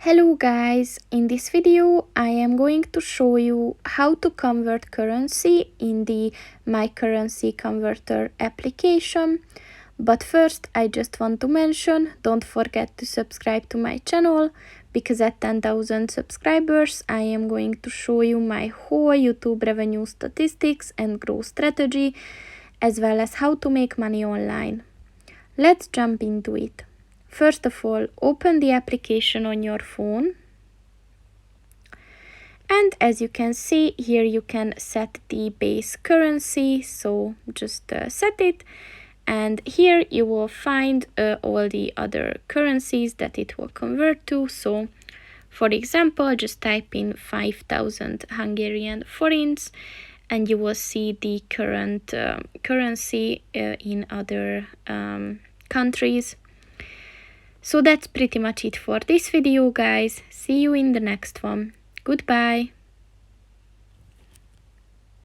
Hello guys, in this video I am going to show you how to convert currency in the My Currency Converter application. But first I just want to mention, don't forget to subscribe to my channel, because at 10,000 subscribers I am going to show you my whole YouTube revenue statistics and growth strategy, as well as how to make money online. Let's jump into it. First of all, open the application on your phone. And as you can see, here you can set the base currency, so just set it. And here you will find all the other currencies that it will convert to. So, for example, just type in 5,000 Hungarian forints, and you will see the current currency in other countries. So that's pretty much it for this video, guys. See you in the next one. Goodbye.